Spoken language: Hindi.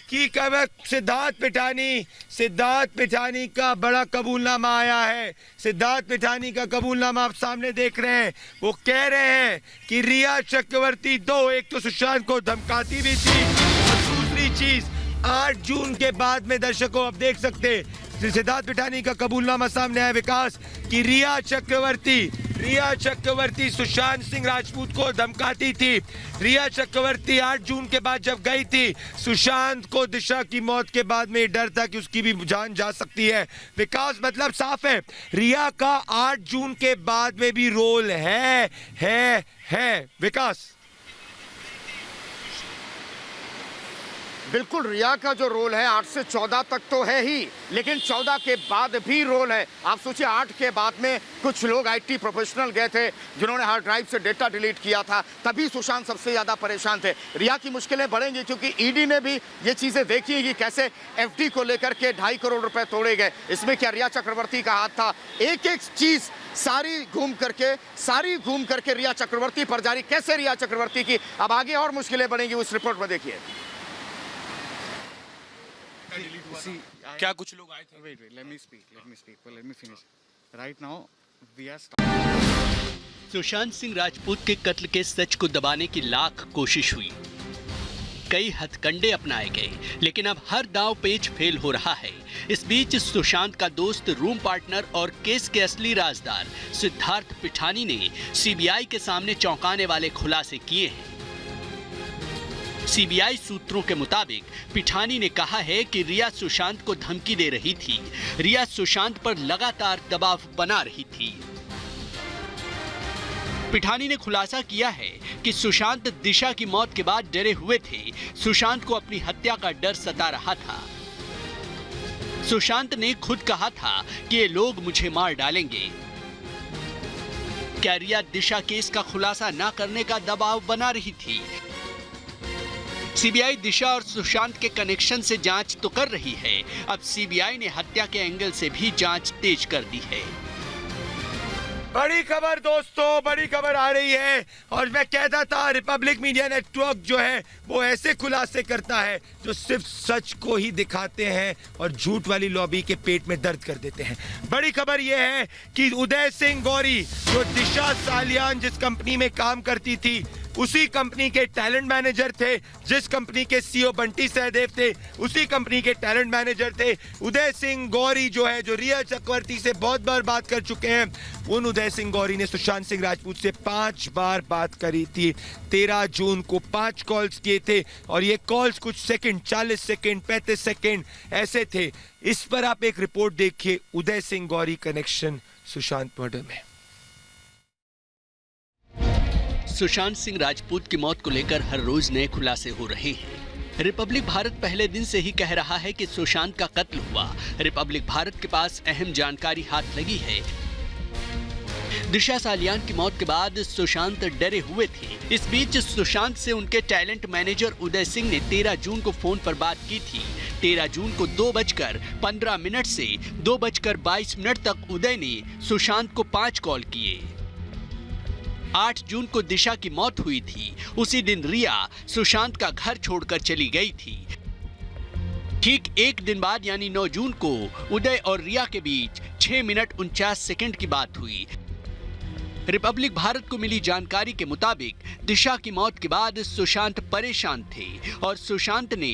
कि कब सिद्धार्थ पिठानी का बड़ा कबूलनामा आया है। सिद्धार्थ पिठानी का कबूलनामा आप सामने देख रहे हैं। वो कह रहे हैं कि रिया चक्रवर्ती एक तो सुशांत को धमकाती भी थी और दूसरी चीज 8 जून के बाद में दर्शकों आप देख सकते सिद्धार्थ पिठानी का कबूलनामा सामने आया विकास कि रिया चक्रवर्ती सुशांत सिंह राजपूत को धमकाती थी। रिया चक्रवर्ती 8 जून के बाद जब गई थी, सुशांत को दिशा की मौत के बाद में डर था कि उसकी भी जान जा सकती है। विकास मतलब साफ है, रिया का 8 जून के बाद में भी रोल है विकास। बिल्कुल, रिया का जो रोल है 8 से 14 तक तो है ही, लेकिन 14 के बाद भी रोल है। आप सोचिए 8 के बाद में कुछ लोग आईटी प्रोफेशनल गए थे जिन्होंने हार्ड ड्राइव से डेटा डिलीट किया था, तभी सुशांत सबसे ज़्यादा परेशान थे। रिया की मुश्किलें बढ़ेंगी क्योंकि ईडी ने भी ये चीज़ें देखी कि कैसे एफडी को लेकर के 2.5 करोड़ रुपए तोड़े गए। इसमें क्या रिया चक्रवर्ती का हाथ था? एक एक चीज़ सारी घूम करके रिया चक्रवर्ती पर जारी। कैसे रिया चक्रवर्ती की अब आगे और मुश्किलें बढ़ेंगी उस रिपोर्ट में देखिए। क्या कुछ लोग आए थे? Wait, let me finish. Right now, we are Sushant Singh Rajput के कत्ल के सच को दबाने की लाख कोशिश हुई, कई हथकंडे अपनाए गए, लेकिन अब हर दांव पेच फेल हो रहा है। इस बीच सुशांत का दोस्त, रूम पार्टनर और केस के असली राजदार सिद्धार्थ पिठानी ने सीबीआई के सामने चौंकाने वाले खुलासे किए हैं। सीबीआई सूत्रों के मुताबिक पिठानी ने कहा है कि रिया सुशांत को धमकी दे रही थी। रिया सुशांत पर लगातार दबाव बना रही थी। पिठानी ने खुलासा किया है कि सुशांत दिशा की मौत के बाद डरे हुए थे। सुशांत को अपनी हत्या का डर सता रहा था। सुशांत ने खुद कहा था कि ये लोग मुझे मार डालेंगे। क्या रिया दिशा केस का खुलासा न करने का दबाव बना रही थी? सीबीआई दिशा और सुशांत के कनेक्शन से जांच तो कर रही है, अब सीबीआई ने हत्या के एंगल से भी जांच तेज कर दी है। बड़ी खबर दोस्तों, बड़ी खबर आ रही है और मैं कहता था रिपब्लिक मीडिया नेटवर्क जो है वो ऐसे खुलासे करता है जो सिर्फ सच को ही दिखाते हैं और झूठ वाली लॉबी के पेट में दर्द कर देते हैं। बड़ी खबर यह है कि उदय सिंह गौरी जो दिशा सालियान जिस कंपनी में काम करती थी उसी कंपनी के टैलेंट मैनेजर थे, जिस कंपनी के सीईओ बंटी सहदेव थे उसी कंपनी के टैलेंट मैनेजर थे उदय सिंह गौरी जो है, जो रिया चक्रवर्ती से बहुत बार बात कर चुके हैं। उन उदय सिंह गौरी ने सुशांत सिंह राजपूत से 5 बार बात करी थी। 13 जून को 5 कॉल्स किए थे और ये कॉल्स कुछ सेकंड, 40 सेकंड, 35 सेकंड ऐसे थे। इस पर आप एक रिपोर्ट देखिए, उदय सिंह गौरी कनेक्शन सुशांत मर्डर में। सुशांत सिंह राजपूत की मौत को लेकर हर रोज नए खुलासे हो रहे हैं। रिपब्लिक भारत पहले दिन से ही कह रहा है कि सुशांत का कत्ल हुआ। रिपब्लिक भारत के पास अहम जानकारी हाथ लगी है। दिशा सालियान की मौत के बाद सुशांत डरे हुए थे। इस बीच सुशांत से उनके टैलेंट मैनेजर उदय सिंह ने 13 जून को फोन पर बात की थी। 13 जून को 2:15 से 2:22 तक उदय ने सुशांत को 5 कॉल किए। 8 जून को दिशा की मौत हुई थी। उसी दिन रिया सुशांत का घर छोड़कर चली गई थी। ठीक एक दिन बाद यानी 9 जून को उदय और रिया के बीच 6 मिनट 49 सेकंड की बात हुई। रिपब्लिक भारत को मिली जानकारी के मुताबिक दिशा की मौत के बाद सुशांत परेशान थे और सुशांत ने